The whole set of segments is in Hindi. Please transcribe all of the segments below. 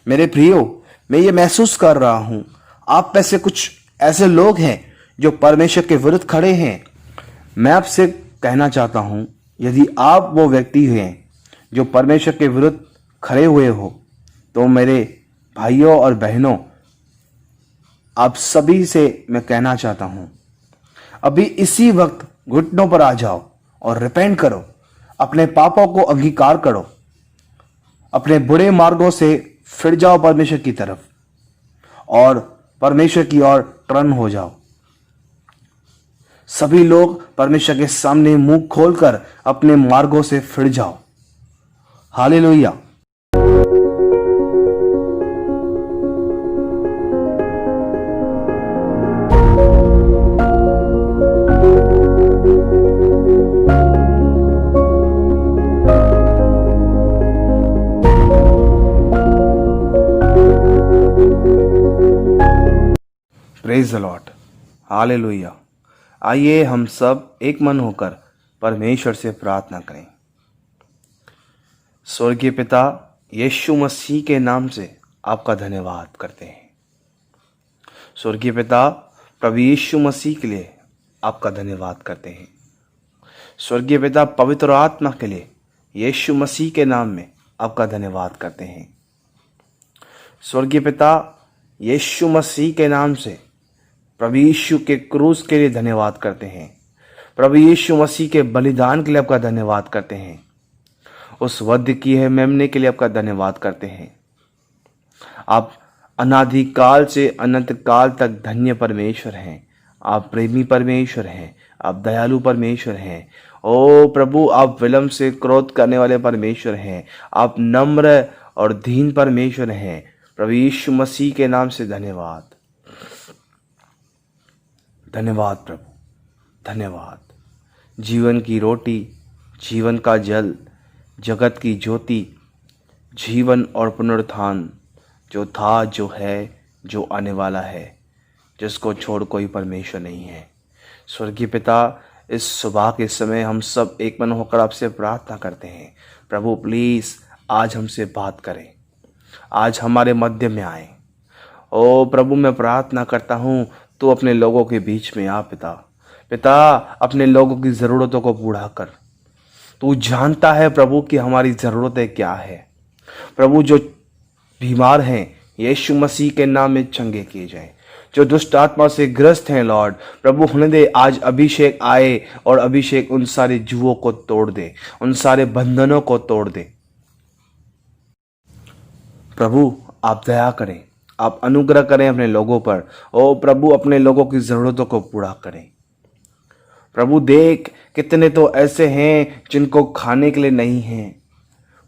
मेरे प्रियो, मैं ये महसूस कर रहा हूं आप में से कुछ ऐसे लोग हैं जो परमेश्वर के विरुद्ध खड़े हैं। मैं आपसे कहना चाहता हूं, यदि आप वो व्यक्ति हैं जो परमेश्वर के विरुद्ध खड़े हुए हो, तो मेरे भाइयों और बहनों, आप सभी से मैं कहना चाहता हूं, अभी इसी वक्त घुटनों पर आ जाओ और रिपेंट करो, अपने पापों को अंगीकार करो, अपने बुरे मार्गों से फिर जाओ परमेश्वर की तरफ और परमेश्वर की ओर टर्न हो जाओ। सभी लोग परमेश्वर के सामने मुंह खोलकर अपने मार्गों से फिर जाओ। Hallelujah. Praise the Lord. Hallelujah. आइए हम सब एक मन होकर परमेश्वर से प्रार्थना करें। स्वर्गीय पिता, यीशु मसीह के नाम से आपका धन्यवाद करते हैं। स्वर्गीय पिता, प्रभु यीशु मसीह के लिए आपका धन्यवाद करते हैं। स्वर्गीय पिता, पवित्र आत्मा के लिए यीशु मसीह के नाम में आपका धन्यवाद करते हैं। स्वर्गीय पिता, यीशु मसीह के नाम से प्रभु यीशु के क्रूस के लिए धन्यवाद करते हैं। प्रभु यीशु मसीह के बलिदान के लिए आपका धन्यवाद करते हैं। उस वध की है मेमने के लिए आपका धन्यवाद करते हैं। आप अनादिकाल से अनंत काल तक धन्य परमेश्वर हैं। आप प्रेमी परमेश्वर हैं। आप दयालु परमेश्वर हैं। ओ प्रभु, आप विलंब से क्रोध करने वाले परमेश्वर हैं। आप नम्र और दीन परमेश्वर हैं। प्रभु यीशु मसीह के नाम से धन्यवाद। धन्यवाद प्रभु, धन्यवाद। जीवन की रोटी, जीवन का जल, जगत की ज्योति, जीवन और पुनरुत्थान, जो था, जो है, जो आने वाला है, जिसको छोड़ कोई परमेश्वर नहीं है। स्वर्गीय पिता, इस सुबह के समय हम सब एक मन होकर आपसे प्रार्थना करते हैं। प्रभु प्लीज़ आज हमसे बात करें, आज हमारे मध्य में आए। ओ प्रभु, मैं प्रार्थना करता हूँ तू अपने लोगों के बीच में आ। पिता, अपने लोगों की ज़रूरतों को पूरा कर। तू जानता है प्रभु कि हमारी ज़रूरतें क्या है। प्रभु, जो बीमार हैं यीशु मसीह के नाम में चंगे किए जाएं। जो दुष्ट आत्मा से ग्रस्त हैं लॉर्ड, प्रभु होने दे आज अभिषेक आए और अभिषेक उन सारे जुओं को तोड़ दे, उन सारे बंधनों को तोड़ दे। प्रभु, आप दया करें, आप अनुग्रह करें अपने लोगों पर। ओ प्रभु, अपने लोगों की ज़रूरतों को पूरा करें। प्रभु, देख कितने तो ऐसे हैं जिनको खाने के लिए नहीं है।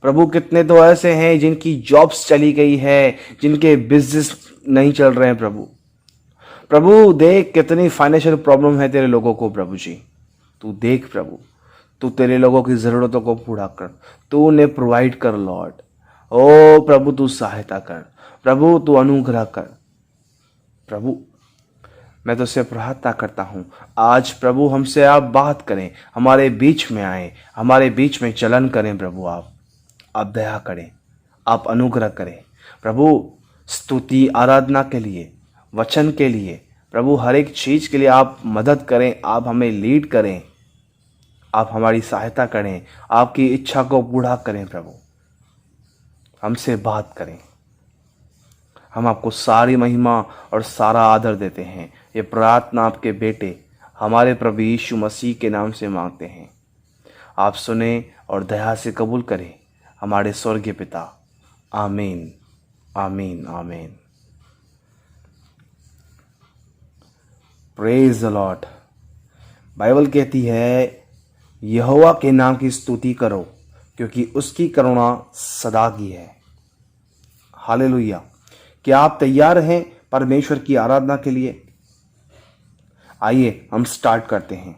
प्रभु, कितने तो ऐसे हैं जिनकी जॉब्स चली गई है, जिनके बिजनेस नहीं चल रहे हैं। प्रभु देख कितनी फाइनेंशियल प्रॉब्लम है तेरे लोगों को। प्रभु जी, तू देख प्रभु, तू तेरे लोगों की ज़रूरतों को पूरा कर, तू उन्हें प्रोवाइड कर लॉर्ड। ओ प्रभु, तू सहायता कर। प्रभु, तू अनुग्रह कर। प्रभु, मैं तुझसे प्रार्थना करता हूँ, आज प्रभु हमसे आप बात करें, हमारे बीच में आए, हमारे बीच में चलन करें। प्रभु, आप दया करें, आप अनुग्रह करें। प्रभु, स्तुति आराधना के लिए, वचन के लिए, प्रभु हर एक चीज़ के लिए आप मदद करें, आप हमें लीड करें, आप हमारी सहायता करें, आपकी इच्छा को पूरा करें। प्रभु, हमसे बात करें। हम आपको सारी महिमा और सारा आदर देते हैं। ये प्रार्थना आपके बेटे हमारे प्रभु यीशु मसीह के नाम से मांगते हैं। आप सुने और दया से कबूल करें हमारे स्वर्गीय पिता। आमीन, आमीन, आमीन। Praise the Lord. बाइबल कहती है, यहोवा के नाम की स्तुति करो क्योंकि उसकी करुणा सदा की है। हालेलुया। क्या आप तैयार हैं परमेश्वर की आराधना के लिए? आइए हम स्टार्ट करते हैं।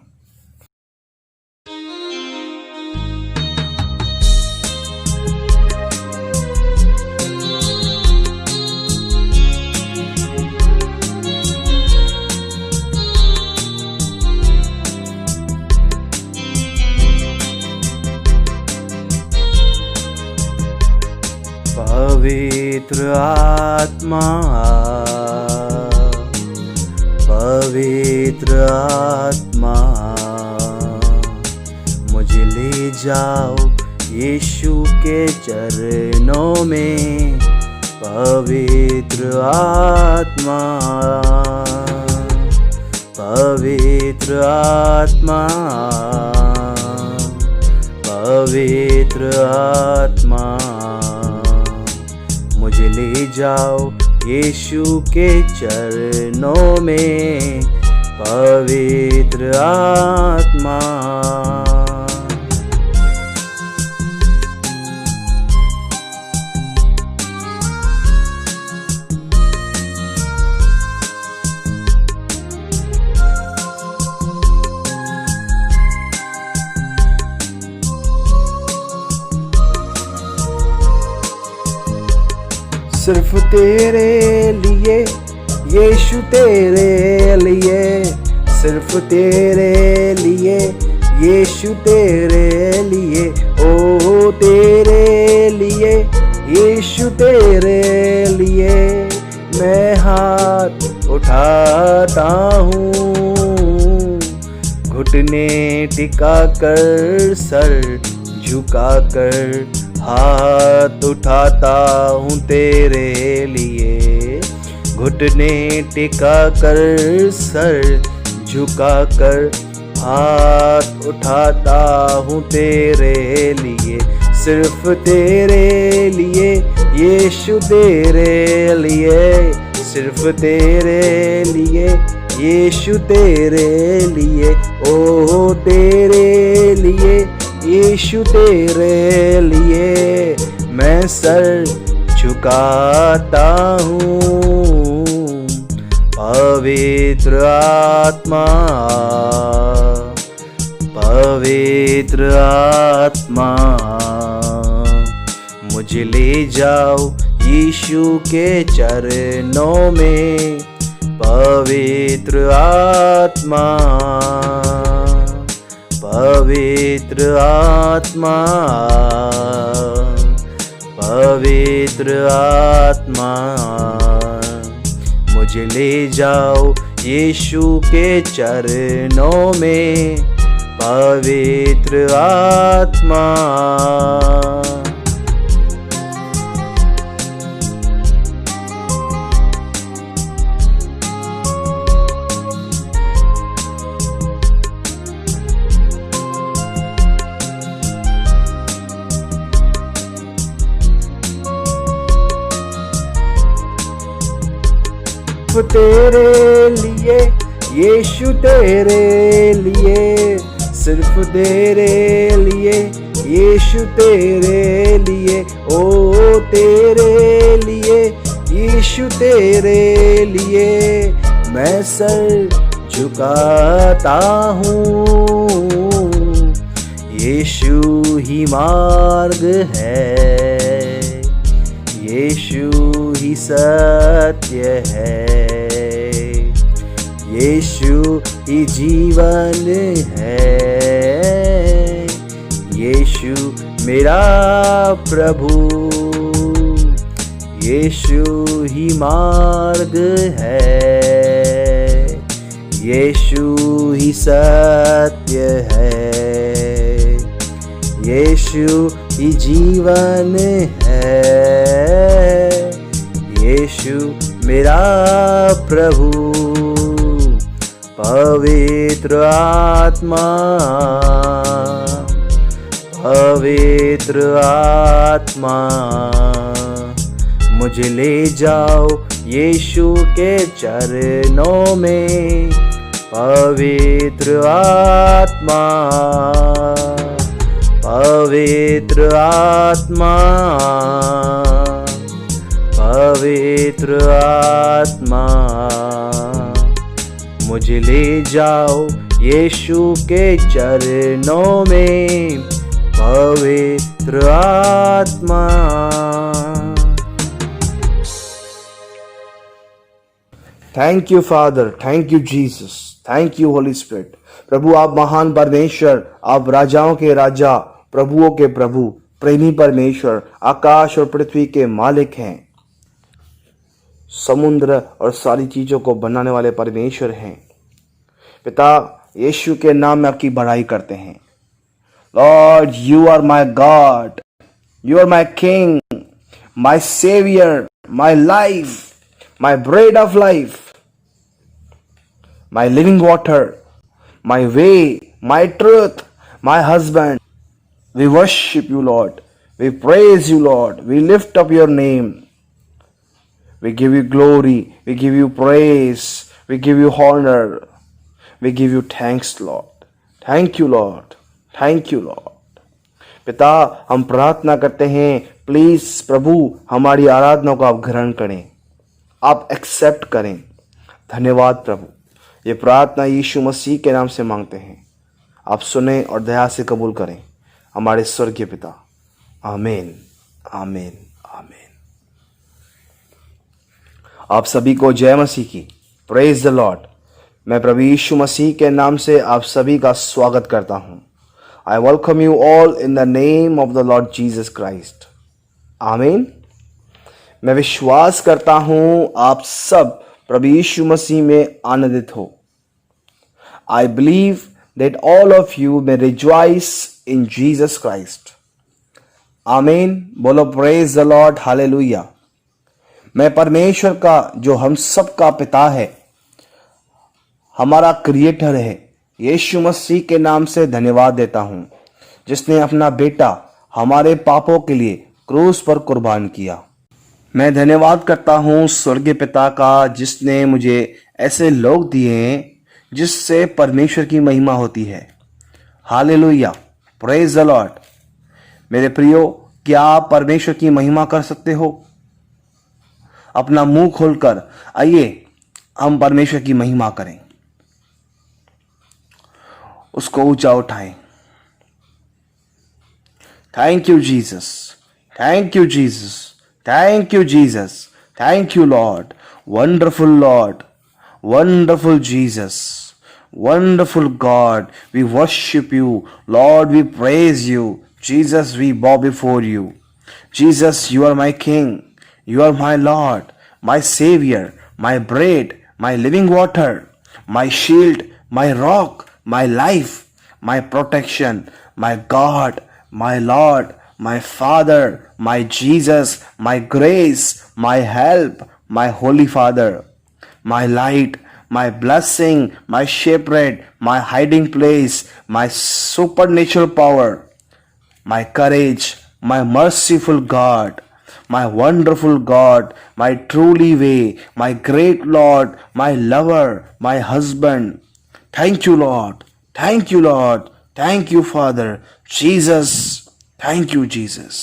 पवित्र आत्मा, पवित्र आत्मा, मुझे ले जाओ यीशु के चरणों में। पवित्र आत्मा, पवित्र आत्मा, पवित्र आत्मा, मुझे ले जाओ यीशु के चरणों में। पवित्र आत्मा, सिर्फ तेरे लिए यीशु, तेरे लिए, सिर्फ तेरे लिए यीशु, तेरे लिए, ओ तेरे लिए यीशु, तेरे लिए मैं हाथ उठाता हूँ। घुटने टिका कर, सर झुका कर हाथ उठाता हूँ तेरे लिए। घुटने टिका कर, सर झुका कर हाथ उठाता हूँ तेरे लिए। सिर्फ तेरे लिए यीशु, तेरे लिए, सिर्फ तेरे लिए यीशु, तेरे लिए, ओ तेरे लिए यीशु, तेरे लिए मैं सर झुकाता हूँ। पवित्र आत्मा, पवित्र आत्मा, मुझे ले जाओ यीशु के चरणों में। पवित्र आत्मा, पवित्र आत्मा, पवित्र आत्मा, मुझे ले जाओ यीशु के चरणों में। पवित्र आत्मा, तेरे लिए यीशु, तेरे लिए, सिर्फ तेरे लिए यीशु, तेरे लिए, ओ तेरे लिए यीशु, तेरे लिए मैं सर झुकाता हूँ। यीशु ही मार्ग है, यीशु ही सत्य है, यीशु ही जीवन है। यीशु मेरा प्रभु, यीशु ही मार्ग है, यीशु ही सत्य है, यीशु ही जीवन है। यीशु मेरा प्रभु। पवित्र आत्मा, पवित्र आत्मा, मुझे ले जाओ यीशु के चरणों में। पवित्र आत्मा, पवित्र आत्मा, पवित्र आत्मा, मुझे ले जाओ यीशु के चरणों में। पवित्र आत्मा। Thank you father, thank you Jesus, thank you holy spirit. प्रभु आप महान परमेश्वर, आप राजाओं के राजा, प्रभुओं के प्रभु, प्रेमी परमेश्वर, आकाश और पृथ्वी के मालिक हैं, समुद्र और सारी चीजों को बनाने वाले परमेश्वर हैं। पिता, यीशु के नाम में आपकी बड़ाई करते हैं। Lord, you are my God, you are my king, my saviour, my life, my bread of life, my living water, my way, my truth, my husband. We worship you, Lord. We praise you, Lord. We lift up your name. We give you glory. We give you praise. We give you honor. We give you thanks, Lord. Thank you, Lord. Thank you, Lord. पिता, हम प्रार्थना करते हैं, प्लीज प्रभु हमारी आराधना को आप ग्रहण करें, आप एक्सेप्ट करें। धन्यवाद प्रभु। ये प्रार्थना यीशु मसीह के नाम से मांगते हैं, आप सुने और दया से कबूल करें हमारे स्वर्गीय पिता। आमीन, आमीन, आमीन। आप सभी को जय मसीह की। Praise the Lord. मैं प्रभु यीशु मसीह के नाम से आप सभी का स्वागत करता हूं। I welcome you all in the name of the Lord Jesus Christ. आमीन। मैं विश्वास करता हूं आप सब प्रभु यीशु मसीह में आनंदित हो। I believe that all of you may rejoice in Jesus Christ. आमीन। बोलो प्रेज द लॉर्ड, हालेलुया। मैं परमेश्वर का, जो हम सब का पिता है, हमारा क्रिएटर है, यीशु मसीह के नाम से धन्यवाद देता हूं, जिसने अपना बेटा हमारे पापों के लिए क्रूस पर कुर्बान किया। मैं धन्यवाद करता हूं स्वर्गीय पिता का, जिसने मुझे ऐसे लोग दिए हैं जिससे परमेश्वर की महिमा होती है। Hallelujah, praise the Lord. मेरे प्रियो, क्या आप परमेश्वर की महिमा कर सकते हो? अपना मुंह खोलकर आइए हम परमेश्वर की महिमा करें, उसको ऊंचा उठाएं। Thank you Jesus, thank you Jesus, thank you Jesus, thank you Lord, wonderful Lord, wonderful Jesus, wonderful God. We worship you, Lord, we praise you. Jesus, we bow before you. Jesus, you are my King, you are my Lord, my Savior, my bread, my living water, my shield, my rock, my life, my protection, my God, my Lord, my Father, my Jesus, my grace, my help, my Holy Father, my light, my blessing, my shepherd, my hiding place, my supernatural power, my courage, my merciful God, my wonderful God, my truly way, my great Lord, my lover, my husband. Thank you, Lord. Thank you, Lord. Thank you, Father. Jesus. Thank you, Jesus.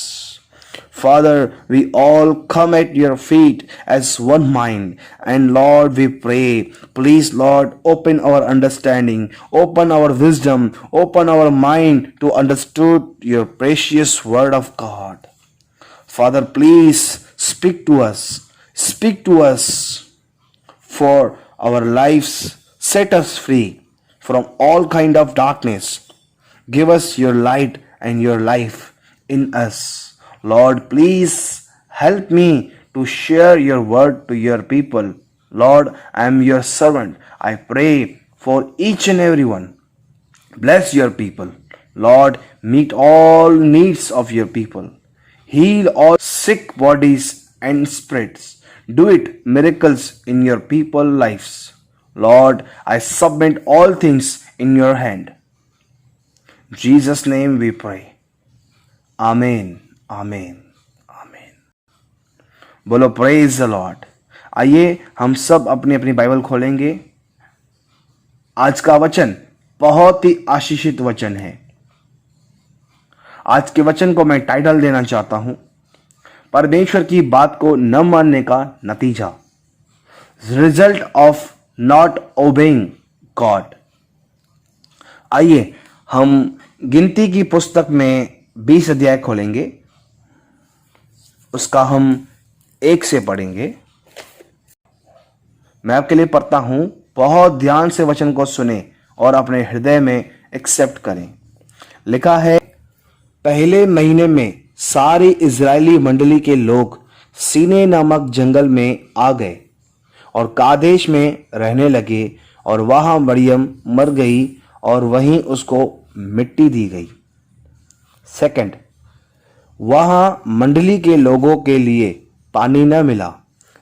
Father, we all come at your feet as one mind. And Lord, we pray, please, Lord, open our understanding, open our wisdom, open our mind to understand your precious word of God. Father, please speak to us. Speak to us for our lives. Set us free from all kind of darkness. Give us your light and your life in us. Lord, please help me to share your word to your people. Lord, I am your servant. I pray for each and every one. Bless your people. Lord, meet all needs of your people. Heal all sick bodies and spirits. Do it miracles in your people lives. Lord, I submit all things in your hand. In Jesus' name we pray. आमीन, आमीन, आमीन। बोलो प्रेज द लॉर्ड। आइए हम सब अपनी अपनी बाइबल खोलेंगे। आज का वचन बहुत ही आशीषित वचन है। आज के वचन को मैं टाइटल देना चाहता हूं, परमेश्वर की बात को न मानने का नतीजा, result of not obeying God. आइए हम गिनती की पुस्तक में 20 अध्याय खोलेंगे, उसका हम 1 से पढ़ेंगे। मैं आपके लिए पढ़ता हूं, बहुत ध्यान से वचन को सुने और अपने हृदय में एक्सेप्ट करें। लिखा है, पहले महीने में सारी इजरायली मंडली के लोग सीने नामक जंगल में आ गए और कादेश में रहने लगे, और वहां मरियम मर गई और वहीं उसको मिट्टी दी गई। सेकंड, वहां मंडली के लोगों के लिए पानी न मिला,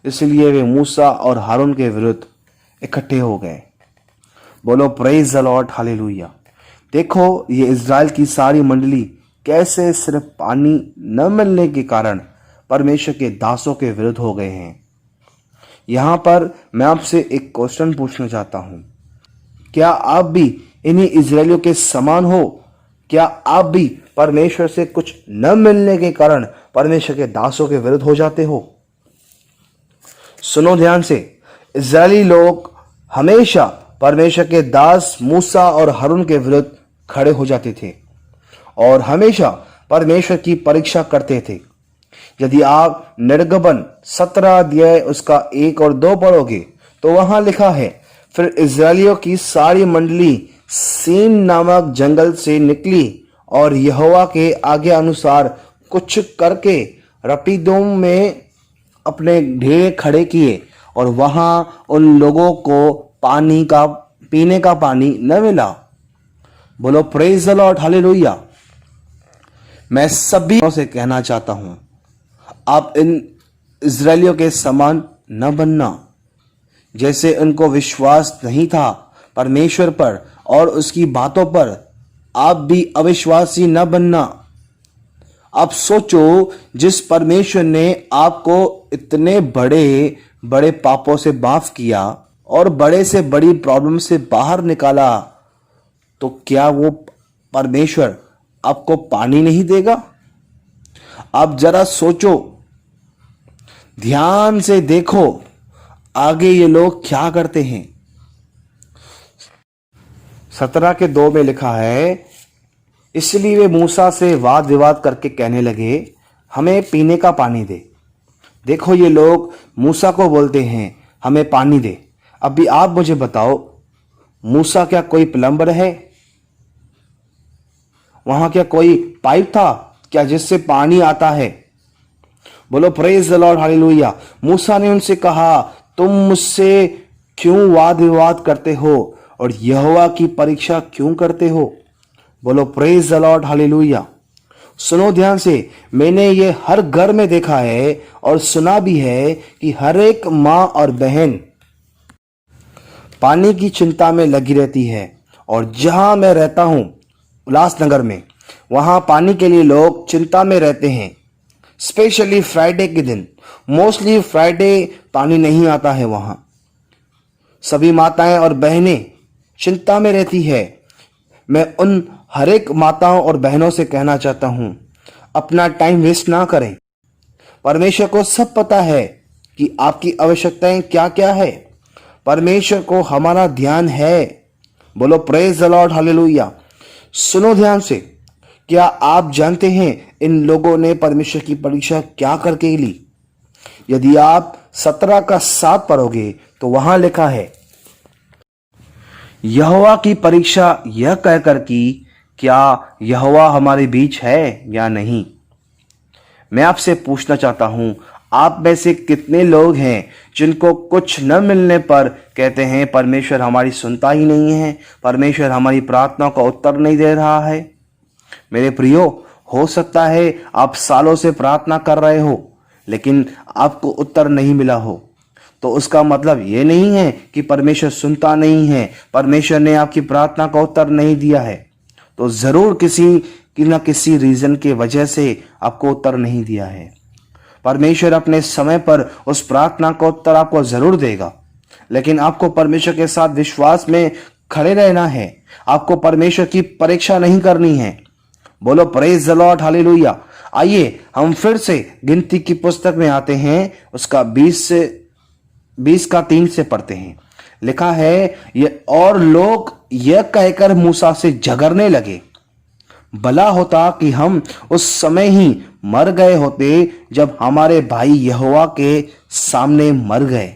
इसलिए वे मूसा और हारून के विरुद्ध इकट्ठे हो गए। बोलो प्रेज द लॉर्ड, हालेलुया। देखो ये इज़राइल की सारी मंडली कैसे सिर्फ पानी न मिलने के कारण परमेश्वर के दासों के विरुद्ध हो गए हैं। यहां पर मैं आपसे एक क्वेश्चन पूछना चाहता हूं, क्या आप भी इन्हीं इजरायलियों के समान हो? क्या आप भी परमेश्वर से कुछ न मिलने के कारण परमेश्वर के दासों के विरुद्ध हो जाते हो? सुनो ध्यान से, इजरायली लोग हमेशा परमेश्वर के दास मूसा और हारून के विरुद्ध खड़े हो जाते थे और हमेशा परमेश्वर की परीक्षा करते थे। यदि आप निर्गमन 17 अध्याय उसका 1 और 2 पढ़ोगे तो वहां लिखा है, फिर इजरायलियों की सारी मंडली सीन नामक जंगल से निकली और यहोवा के आज्ञा अनुसार कुछ करके रपीदोम में अपने ढेर खड़े किए, और वहां उन लोगों को पीने का पानी न मिला। बोलो प्रेज द लॉर्ड, हालेलुया। मैं सभी से कहना चाहता हूं, आप इन इजरायलियों के समान न बनना। जैसे उनको विश्वास नहीं था परमेश्वर पर और उसकी बातों पर, आप भी अविश्वासी न बनना। आप सोचो, जिस परमेश्वर ने आपको इतने बड़े बड़े पापों से माफ किया और बड़े से बड़ी प्रॉब्लम से बाहर निकाला, तो क्या वो परमेश्वर आपको पानी नहीं देगा? आप जरा सोचो, ध्यान से देखो आगे ये लोग क्या करते हैं। 17 के 2 में लिखा है, इसलिए वे मूसा से वाद विवाद करके कहने लगे, हमें पीने का पानी दे। देखो ये लोग मूसा को बोलते हैं, हमें पानी दे। अभी आप मुझे बताओ, मूसा क्या कोई प्लम्बर है? वहां क्या कोई पाइप था क्या जिससे पानी आता है? बोलो प्रेज द लॉर्ड, हालेलुया। मूसा ने उनसे कहा, तुम मुझसे क्यों वाद विवाद करते हो और यहोवा की परीक्षा क्यों करते हो? बोलो प्रेज द लॉर्ड, हालेलुया। सुनो ध्यान से, मैंने ये हर घर में देखा है और सुना भी है कि हर एक माँ और बहन पानी की चिंता में लगी रहती है। और जहां मैं रहता हूं उल्लासनगर में, वहां पानी के लिए लोग चिंता में रहते हैं, स्पेशली फ्राइडे के दिन। मोस्टली फ्राइडे पानी नहीं आता है। वहां सभी माताएं और बहनें चिंता में रहती है। मैं उन हर एक माताओं और बहनों से कहना चाहता हूं, अपना टाइम वेस्ट ना करें। परमेश्वर को सब पता है कि आपकी आवश्यकताएं क्या क्या है। परमेश्वर को हमारा ध्यान है। बोलो प्रेज द लॉर्ड, हालेलुया। सुनो ध्यान से, क्या आप जानते हैं इन लोगों ने परमेश्वर की परीक्षा क्या करके ली? यदि आप 17 का 7 पढ़ोगे तो वहां लिखा है, यहोवा की परीक्षा यह कहकर कि क्या यहोवा हमारे बीच है या नहीं। मैं आपसे पूछना चाहता हूं, आप में से कितने लोग हैं जिनको कुछ न मिलने पर कहते हैं परमेश्वर हमारी सुनता ही नहीं है, परमेश्वर हमारी प्रार्थना का उत्तर नहीं दे रहा है? मेरे प्रियो, हो सकता है आप सालों से प्रार्थना कर रहे हो लेकिन आपको उत्तर नहीं मिला हो, तो उसका मतलब ये नहीं है कि परमेश्वर सुनता नहीं है, परमेश्वर ने आपकी प्रार्थना का उत्तर नहीं दिया है। तो जरूर किसी न किसी रीजन के वजह से आपको उत्तर नहीं दिया है। परमेश्वर अपने समय पर उस प्रार्थना का उत्तर आपको जरूर देगा, लेकिन आपको परमेश्वर के साथ विश्वास में खड़े रहना है। आपको परमेश्वर की परीक्षा नहीं करनी है। बोलो प्रेज द लॉर्ड, हालेलुया। आइए हम फिर से गिनती की पुस्तक में आते हैं, उसका 20 का 3 से पढ़ते हैं। लिखा है, ये और लोग यह कहकर मूसा से झगड़ने लगे, भला होता कि हम उस समय ही मर गए होते जब हमारे भाई यहोवा के सामने मर गए।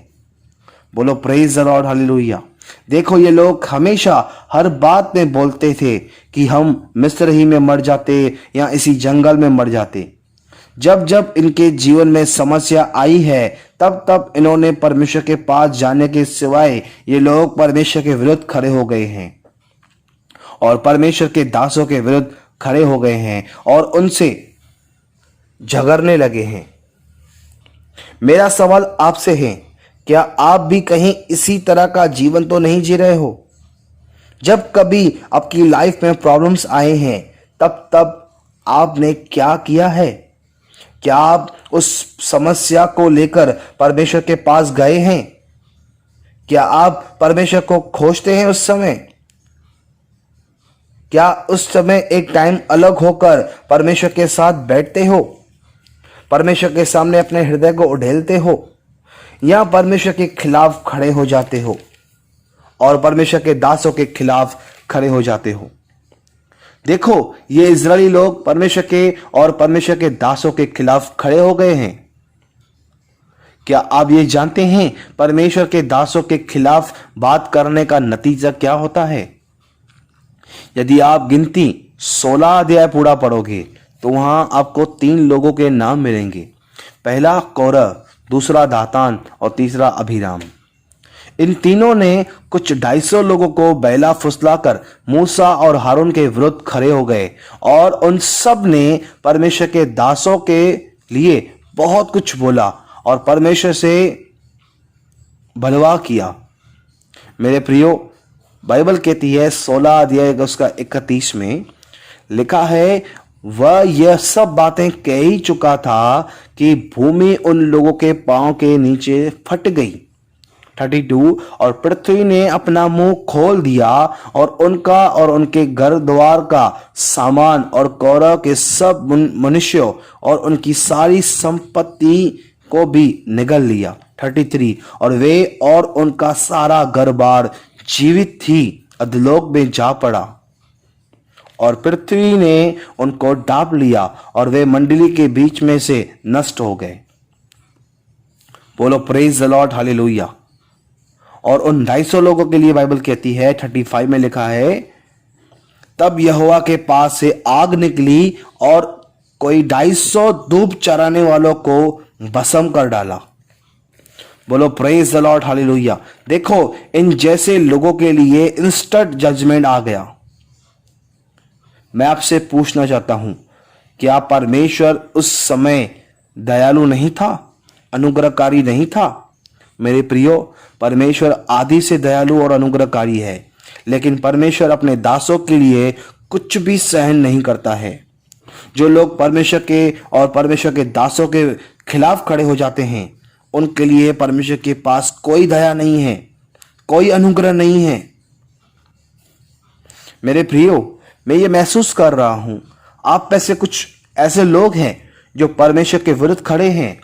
बोलो प्रेज द लॉर्ड, हालेलुया। देखो ये लोग हमेशा हर बात में बोलते थे कि हम मिस्र ही में मर जाते या इसी जंगल में मर जाते, जब जब इनके जीवन में समस्या आई है, तब तब इन्होंने परमेश्वर के पास जाने के सिवाय ये लोग परमेश्वर के विरुद्ध खड़े हो गए हैं और परमेश्वर के दासों के विरुद्ध खड़े हो गए हैं और उनसे झगड़ने लगे हैं। मेरा सवाल आपसे है, क्या आप भी कहीं इसी तरह का जीवन तो नहीं जी रहे हो? जब कभी आपकी लाइफ में प्रॉब्लम्स आए हैं, तब तब आपने क्या किया है? क्या आप उस समस्या को लेकर परमेश्वर के पास गए हैं? क्या आप परमेश्वर को खोजते हैं उस समय? क्या उस समय एक टाइम अलग होकर परमेश्वर के साथ बैठते हो? परमेश्वर के सामने अपने हृदय को उड़ेलते हो, या परमेश्वर के खिलाफ खड़े हो जाते हो और परमेश्वर के दासों के खिलाफ खड़े हो जाते हो? देखो, ये इजरायली लोग परमेश्वर के और परमेश्वर के दासों के खिलाफ खड़े हो गए हैं। क्या आप ये जानते हैं परमेश्वर के दासों के खिलाफ बात करने का नतीजा क्या होता है? यदि आप गिनती 16 अध्याय पूरा पढ़ोगे तो वहां आपको 3 लोगों के नाम मिलेंगे। पहला कोरह, दूसरा दातान और तीसरा अभिराम। इन तीनों ने कुछ 250 लोगों को बैला फुसलाकर मूसा और हारून के विरुद्ध खड़े हो गए और उन सब ने परमेश्वर के दासों के लिए बहुत कुछ बोला और परमेश्वर से बलवा किया। मेरे प्रियो, बाइबल कहती है 16 अध्याय उसका 31 में लिखा है, वह यह सब बातें कह ही चुका था कि भूमि उन लोगों के पांव के नीचे फट गई। 32, और पृथ्वी ने अपना मुंह खोल दिया और उनका और उनके घर द्वार का सामान और कौरव के सब मनुष्यों और उनकी सारी संपत्ति को भी निगल लिया। 33, और वे और उनका सारा घर बार जीवित थी अधोलोक में जा पड़ा और पृथ्वी ने उनको डांप लिया और वे मंडली के बीच में से नष्ट हो गए। बोलो प्रेज द लॉर्ड, हालेलुया। और उन 250 लोगों के लिए बाइबल कहती है 35 में लिखा है, तब यहोवा के पास से आग निकली और कोई 250 दूब चराने वालों को भस्म कर डाला। बोलो प्रेज द लॉर्ड, हालेलुया। देखो, इन जैसे लोगों के लिए इंस्टेंट जजमेंट आ गया। मैं आपसे पूछना चाहता हूं, क्या परमेश्वर उस समय दयालु नहीं था, अनुग्रहकारी नहीं था? मेरे प्रियो, परमेश्वर आदि से दयालु और अनुग्रहकारी है, लेकिन परमेश्वर अपने दासों के लिए कुछ भी सहन नहीं करता है। जो लोग परमेश्वर के और परमेश्वर के दासों के खिलाफ खड़े हो जाते हैं, उनके लिए परमेश्वर के पास कोई दया नहीं है, कोई अनुग्रह नहीं है। मेरे प्रियो, मैं ये महसूस कर रहा हूं, आप में से कुछ ऐसे लोग हैं जो परमेश्वर के विरुद्ध खड़े हैं।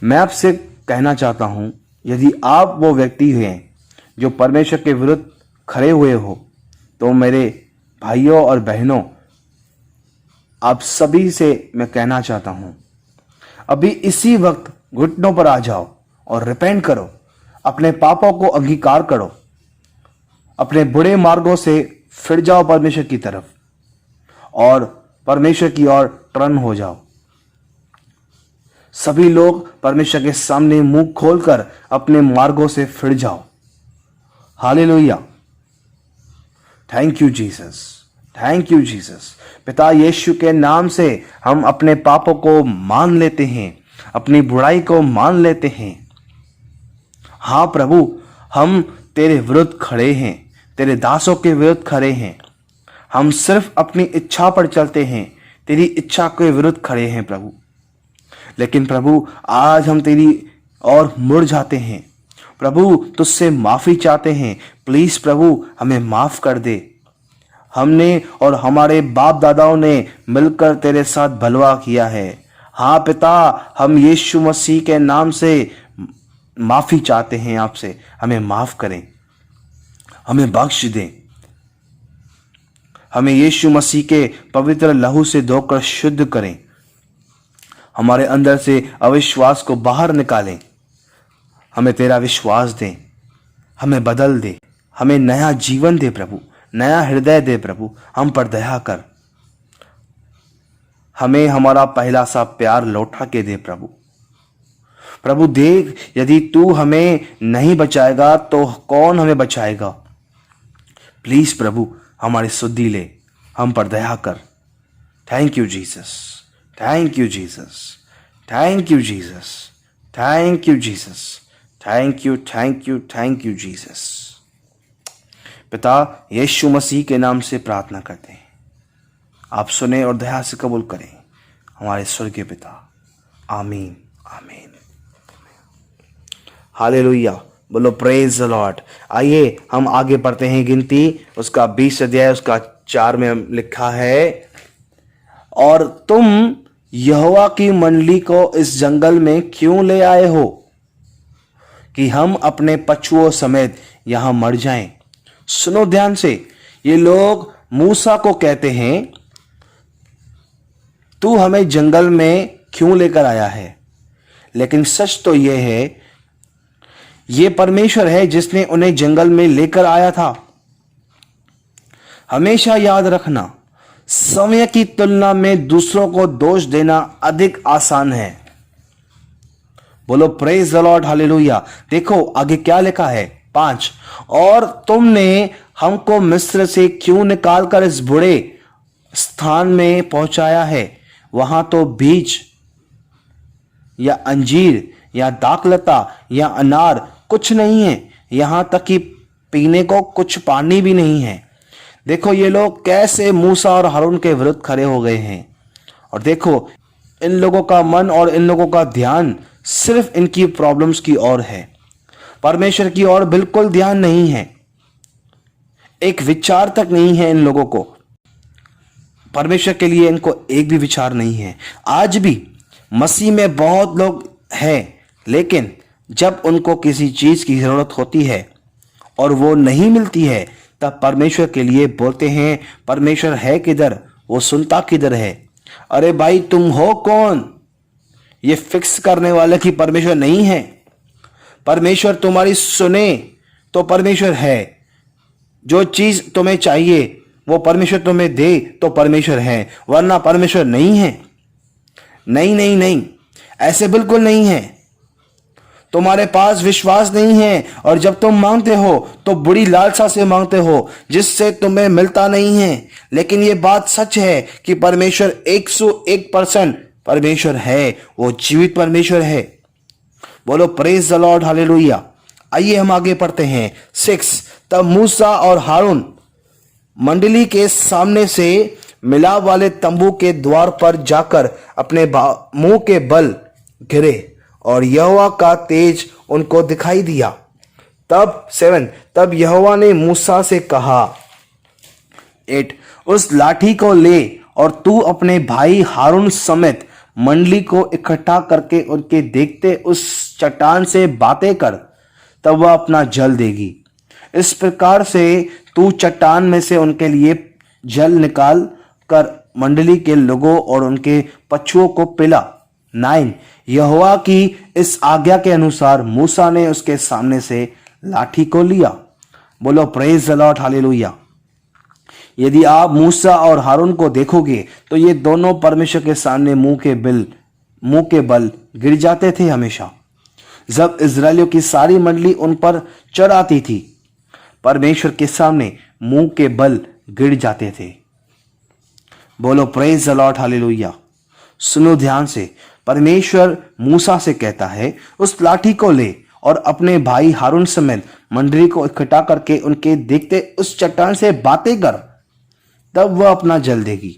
मैं आपसे कहना चाहता हूं, यदि आप वो व्यक्ति हैं जो परमेश्वर के विरुद्ध खड़े हुए हो, तो मेरे भाइयों और बहनों, आप सभी से मैं कहना चाहता हूं, अभी इसी वक्त घुटनों पर आ जाओ और रिपेंट करो, अपने पापों को अंगीकार करो, अपने बुरे मार्गों से फिर जाओ परमेश्वर की तरफ और परमेश्वर की ओर टर्न हो जाओ। सभी लोग परमेश्वर के सामने मुंह खोलकर अपने मार्गों से फिर जाओ। Hallelujah. Thank you Jesus, thank you Jesus. पिता यीशु के नाम से हम अपने पापों को मान लेते हैं, अपनी बुराई को मान लेते हैं। हाँ प्रभु, हम तेरे विरुद्ध खड़े हैं, तेरे दासों के विरुद्ध खड़े हैं। हम सिर्फ अपनी इच्छा पर चलते हैं, तेरी इच्छा के विरुद्ध खड़े हैं प्रभु। लेकिन प्रभु, आज हम तेरी ओर मुड़ जाते हैं प्रभु, तुझसे माफी चाहते हैं। प्लीज प्रभु, हमें माफ कर दे। हमने और हमारे बाप दादाओं ने मिलकर तेरे साथ भलवा किया है। हाँ पिता, हम यीशु मसीह के नाम से माफी चाहते हैं आपसे। हमें माफ करें, हमें बख्श दें, हमें यीशु मसीह के पवित्र लहू से धोकर शुद्ध करें। हमारे अंदर से अविश्वास को बाहर निकालें। हमें तेरा विश्वास दें, हमें बदल दे, हमें नया जीवन दे प्रभु, नया हृदय दे प्रभु। हम पर दया कर, हमें हमारा पहला सा प्यार लौटा के दे प्रभु। प्रभु देख, यदि तू हमें नहीं बचाएगा तो कौन हमें बचाएगा। प्लीज प्रभु हमारी सुधि ले, हम पर दया कर। Thank you Jesus, thank you Jesus, thank you Jesus, thank you Jesus, thank you, thank you, thank you Jesus. पिता यीशु मसीह के नाम से प्रार्थना करते हैं, आप सुने और दया से कबूल करें हमारे स्वर्गीय पिता। आमीन, आमीन, हालेलुया। बोलो प्रेज द लॉर्ड। आइए हम आगे पढ़ते हैं गिनती उसका 20 अध्याय उसका 4 में लिखा है, और तुम यहोवा की मंडली को इस जंगल में क्यों ले आए हो कि हम अपने पशुओं समेत यहां मर जाएं। सुनो ध्यान से, ये लोग मूसा को कहते हैं तू हमें जंगल में क्यों लेकर आया है, लेकिन सच तो यह है ये परमेश्वर है जिसने उन्हें जंगल में लेकर आया था। हमेशा याद रखना, समय की तुलना में दूसरों को दोष देना अधिक आसान है। बोलो प्रेज द लॉर्ड, हालेलुया। देखो आगे क्या लिखा है 5, और तुमने हमको मिस्र से क्यों निकालकर इस बुरे स्थान में पहुंचाया है, वहां तो बीज या अंजीर या दाखलता या अनार कुछ नहीं है, यहां तक कि पीने को कुछ पानी भी नहीं है। देखो ये लोग कैसे मूसा और हारून के विरुद्ध खड़े हो गए हैं, और देखो इन लोगों का मन और इन लोगों का ध्यान सिर्फ इनकी प्रॉब्लम्स की ओर है, परमेश्वर की ओर बिल्कुल ध्यान नहीं है। एक विचार तक नहीं है इन लोगों को, परमेश्वर के लिए इनको एक भी विचार नहीं है। आज भी मसीह में बहुत लोग हैं, लेकिन जब उनको किसी चीज की जरूरत होती है और वो नहीं मिलती है, तब परमेश्वर के लिए बोलते हैं परमेश्वर है किधर, वो सुनता किधर है। अरे भाई तुम हो कौन ये फिक्स करने वाले की परमेश्वर नहीं है। परमेश्वर तुम्हारी सुने तो परमेश्वर है, जो चीज तुम्हें चाहिए वो परमेश्वर तुम्हें दे तो परमेश्वर है, वरना परमेश्वर नहीं है। नहीं नहीं नहीं, ऐसे बिल्कुल नहीं है। तुम्हारे पास विश्वास नहीं है, और जब तुम मांगते हो तो बुरी लालसा से मांगते हो जिससे तुम्हें मिलता नहीं है। लेकिन ये बात सच है कि परमेश्वर 101% परमेश्वर है, वो जीवित परमेश्वर है। बोलो प्रेज द लॉर्ड, हालेलुया। आइए हम आगे पढ़ते हैं 6, तब मूसा और हारून मंडली के सामने से मिलाप वाले तंबू के द्वार पर जाकर अपने मुंह के बल गिरे, और यहोवा का तेज उनको दिखाई दिया। तब 7, तब यहोवा ने मूसा से कहा 8, उस लाठी को ले और तू अपने भाई हारून समेत मंडली को इकट्ठा करके उनके देखते उस चट्टान से बातें कर, तब वह अपना जल देगी। इस प्रकार से तू चट्टान में से उनके लिए जल निकाल कर मंडली के लोगों और उनके पशुओं को पिला। 9, यहोवा की इस आज्ञा के अनुसार मूसा ने उसके सामने से लाठी को लिया। बोलो प्रेज द लॉर्ड, हालेलुया। यदि आप मूसा और हारून को देखोगे तो ये दोनों परमेश्वर के सामने मुंह के बल गिर जाते थे। हमेशा जब इजरायलियों की सारी मंडली उन पर चढ़ आती थी, परमेश्वर के सामने मुंह के बल गिर जाते थे। बोलो प्रेज द लॉर्ड, हालेलुया। सुनो ध्यान से, परमेश्वर मूसा से कहता है उस लाठी को ले और अपने भाई हारून समेत मंडली को इकट्ठा करके उनके देखते उस चट्टान से बातें कर, तब वह अपना जल देगी।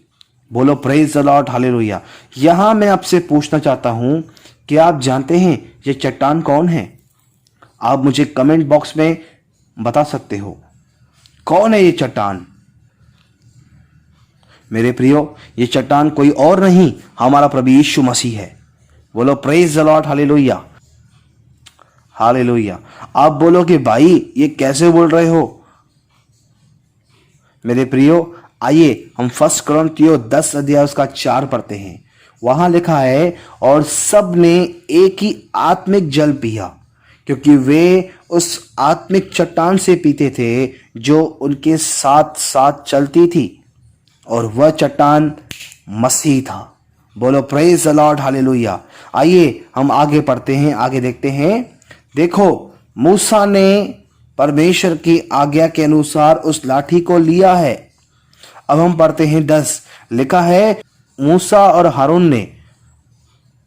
बोलो प्रेज द लॉर्ड, हालेलुया। यहां मैं आपसे पूछना चाहता हूं कि आप जानते हैं ये चट्टान कौन है? आप मुझे कमेंट बॉक्स में बता सकते हो कौन है ये चट्टान। मेरे प्रियो, ये चट्टान कोई और नहीं, हमारा प्रभु यीशु मसीह है। बोलो praise the Lord, hallelujah, hallelujah. आप बोलोगे भाई ये कैसे बोल रहे हो? मेरे प्रियो, आइए हम 1 कुरिन्थियों 10 अध्याय उसका 4 पढ़ते हैं। वहां लिखा है, और सब ने एक ही आत्मिक जल पिया, क्योंकि वे उस आत्मिक चट्टान से पीते थे जो उनके साथ साथ चलती थी, और वह चट्टान मसीह था। बोलो प्रेज द लॉर्ड, हालेलुया। आइए हम आगे पढ़ते हैं, आगे देखते हैं। देखो, मूसा ने परमेश्वर की आज्ञा के अनुसार उस लाठी को लिया है। अब हम पढ़ते हैं 10। लिखा है, मूसा और हारून ने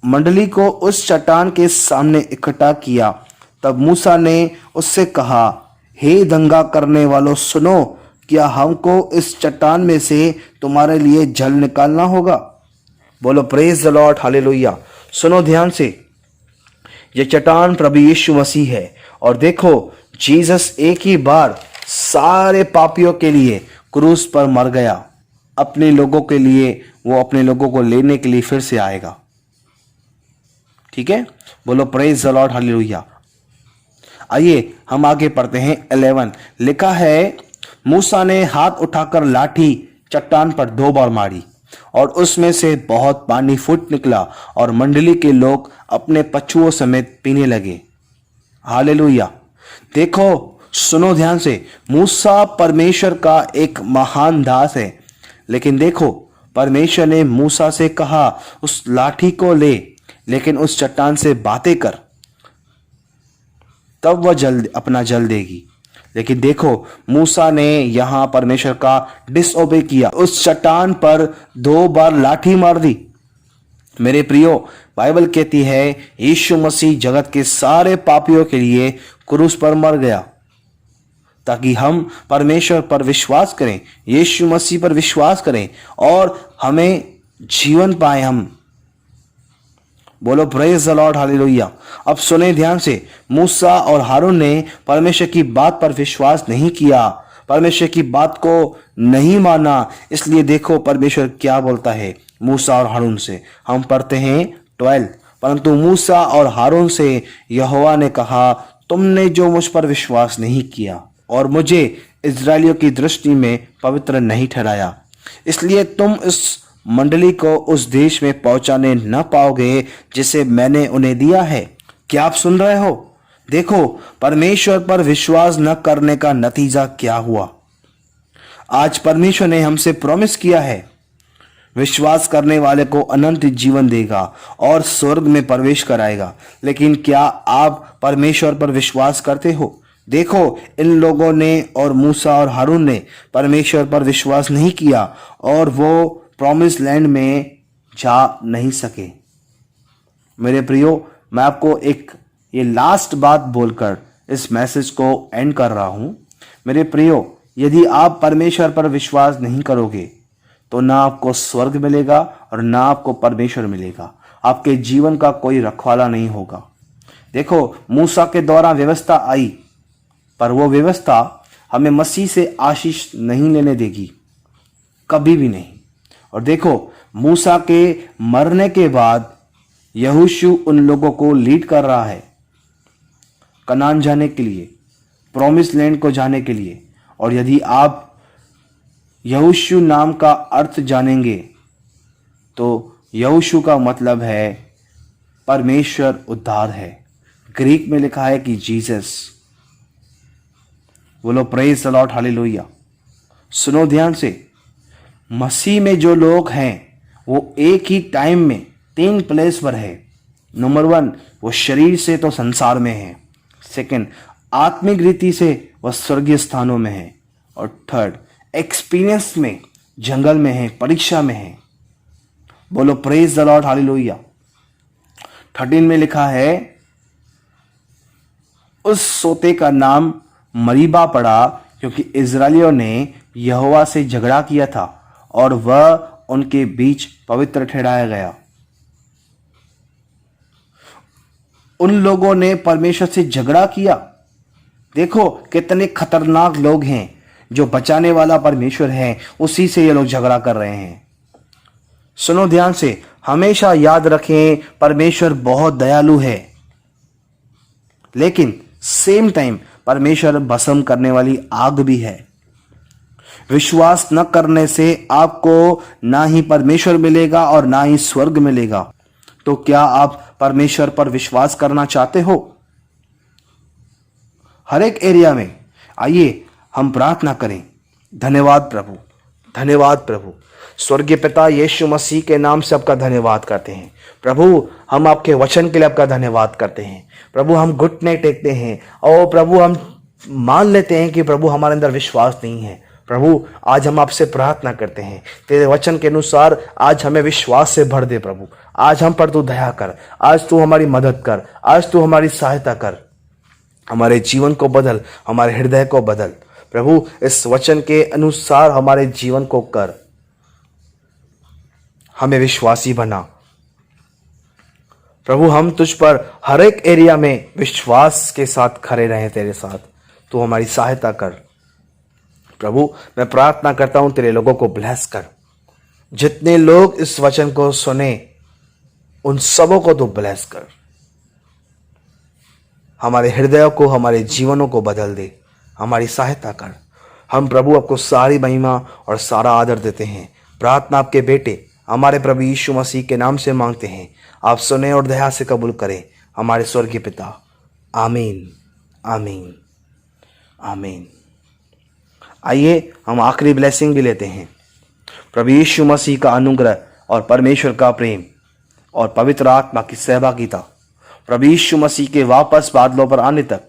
मंडली को उस चट्टान के सामने इकट्ठा किया। तब मूसा ने उससे कहा, हे दंगा करने वालों, सुनो, क्या हमको इस चट्टान में से तुम्हारे लिए जल निकालना होगा? बोलो प्रेज द लॉर्ड, हालेलुया। सुनो ध्यान से, ये चट्टान प्रभु यीशु मसीह है। और देखो, जीसस एक ही बार सारे पापियों के लिए क्रूस पर मर गया। अपने लोगों के लिए, वो अपने लोगों को लेने के लिए फिर से आएगा। ठीक है, बोलो प्रेज द लॉर्ड, हालेलुया। आइए हम आगे पढ़ते हैं 11। लिखा है, मूसा ने हाथ उठाकर लाठी चट्टान पर 2 बार मारी और उसमें से बहुत पानी फूट निकला और मंडली के लोग अपने पशुओं समेत पीने लगे। हालेलुया। देखो, सुनो ध्यान से, मूसा परमेश्वर का एक महान दास है। लेकिन देखो, परमेश्वर ने मूसा से कहा, उस लाठी को ले, लेकिन उस चट्टान से बातें कर, तब वह अपना जल देगी। लेकिन देखो, मूसा ने यहां परमेश्वर का डिसओबे किया, उस चट्टान पर 2 बार लाठी मार दी। मेरे प्रियो, बाइबल कहती है यीशु मसीह जगत के सारे पापियों के लिए क्रूस पर मर गया, ताकि हम परमेश्वर पर विश्वास करें, यीशु मसीह पर विश्वास करें और हमें जीवन पाए हम। बोलो प्रेज द लॉर्ड, हालेलुया। अब सुने ध्यान से, मूसा और हारून ने परमेश्वर की बात पर विश्वास नहीं किया, परमेश्वर की बात को नहीं माना। इसलिए देखो परमेश्वर क्या बोलता है मूसा और हारून से। हम पढ़ते हैं 12। परंतु मूसा और हारून से यहोवा ने कहा, तुमने जो मुझ पर विश्वास नहीं किया और मुझे इजरायलियों की दृष्टि में पवित्र नहीं ठहराया, इसलिए तुम इस मंडली को उस देश में पहुंचाने न पाओगे जिसे मैंने उन्हें दिया है। क्या आप सुन रहे हो? देखो, परमेश्वर पर विश्वास न करने का नतीजा क्या हुआ। आज परमेश्वर ने हमसे प्रॉमिस किया है, विश्वास करने वाले को अनंत जीवन देगा और स्वर्ग में प्रवेश कराएगा। लेकिन क्या आप परमेश्वर पर विश्वास करते हो? देखो, इन लोगों ने और मूसा और हारून ने परमेश्वर पर विश्वास नहीं किया और वो प्रॉमिस लैंड में जा नहीं सके। मेरे प्रियो, मैं आपको एक ये लास्ट बात बोलकर इस मैसेज को एंड कर रहा हूं। मेरे प्रियो, यदि आप परमेश्वर पर विश्वास नहीं करोगे तो ना आपको स्वर्ग मिलेगा और ना आपको परमेश्वर मिलेगा। आपके जीवन का कोई रखवाला नहीं होगा। देखो, मूसा के द्वारा व्यवस्था आई, पर वो व्यवस्था हमें मसीह से आशीष नहीं लेने देगी, कभी भी नहीं। और देखो, मूसा के मरने के बाद यहोशू उन लोगों को लीड कर रहा है कनान जाने के लिए, प्रॉमिस लैंड को जाने के लिए। और यदि आप यहोशू नाम का अर्थ जानेंगे तो यहोशू का मतलब है परमेश्वर उद्धार है। ग्रीक में लिखा है कि जीसस। बोलो प्रेज द लॉर्ड, हालेलुया। सुनो ध्यान से, मसीह में जो लोग हैं वो एक ही टाइम में 3 प्लेस पर है। नंबर 1, वो शरीर से तो संसार में है। सेकंड, आत्मिक रीति से वह स्वर्गीय स्थानों में है। और थर्ड, एक्सपीरियंस में जंगल में है, परीक्षा में है। बोलो प्रेज द लॉर्ड, हालेलुया। 13 में लिखा है, उस सोते का नाम मरीबा पड़ा क्योंकि इजरायलियों ने यहोवा से झगड़ा किया था और वह उनके बीच पवित्र ठहराया गया। उन लोगों ने परमेश्वर से झगड़ा किया। देखो कितने खतरनाक लोग हैं। जो बचाने वाला परमेश्वर है उसी से ये लोग झगड़ा कर रहे हैं। सुनो ध्यान से, हमेशा याद रखें परमेश्वर बहुत दयालु है, लेकिन सेम टाइम परमेश्वर भस्म करने वाली आग भी है। विश्वास न करने से आपको ना ही परमेश्वर मिलेगा और ना ही स्वर्ग मिलेगा। तो क्या आप परमेश्वर पर विश्वास करना चाहते हो? हर एक एरिया में आइए हम प्रार्थना करें। धन्यवाद प्रभु, धन्यवाद प्रभु। स्वर्गीय पिता यीशु मसीह के नाम से आपका धन्यवाद करते हैं प्रभु। हम आपके वचन के लिए आपका धन्यवाद करते हैं प्रभु। हम घुटने टेकते हैं और प्रभु हम मान लेते हैं कि प्रभु हमारे अंदर विश्वास नहीं है। प्रभु आज हम आपसे प्रार्थना करते हैं, तेरे वचन के अनुसार आज हमें विश्वास से भर दे प्रभु। आज हम पर तू दया कर, आज तू हमारी मदद कर, आज तू हमारी सहायता कर। हमारे जीवन को बदल, हमारे हृदय को बदल प्रभु। इस वचन के अनुसार हमारे जीवन को कर, हमें विश्वासी बना प्रभु। हम तुझ पर हर एक एरिया में विश्वास के साथ खड़े रहें तेरे साथ। तू हमारी सहायता कर प्रभु। मैं प्रार्थना करता हूं तेरे लोगों को ब्लेस कर। जितने लोग इस वचन को सुने उन सबों को तू ब्लेस कर। हमारे हृदयों को, हमारे जीवनों को बदल दे, हमारी सहायता कर। हम प्रभु आपको सारी महिमा और सारा आदर देते हैं। प्रार्थना आपके बेटे हमारे प्रभु यीशु मसीह के नाम से मांगते हैं। आप सुने और दया से कबूल करें हमारे स्वर्गीय पिता। आमीन, आमीन, आमीन। आइए हम आखिरी ब्लेसिंग भी लेते हैं। प्रभु यीशु मसीह का अनुग्रह और परमेश्वर का प्रेम और पवित्र आत्मा की सहभागिता प्रभु यीशु मसीह के वापस बादलों पर आने तक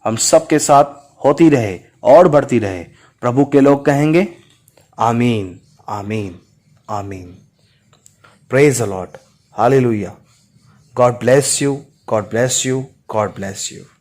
हम सबके साथ होती रहे और बढ़ती रहे। प्रभु के लोग कहेंगे आमीन, आमीन, आमीन। Praise the Lord, hallelujah. God bless you, God bless you, God bless you.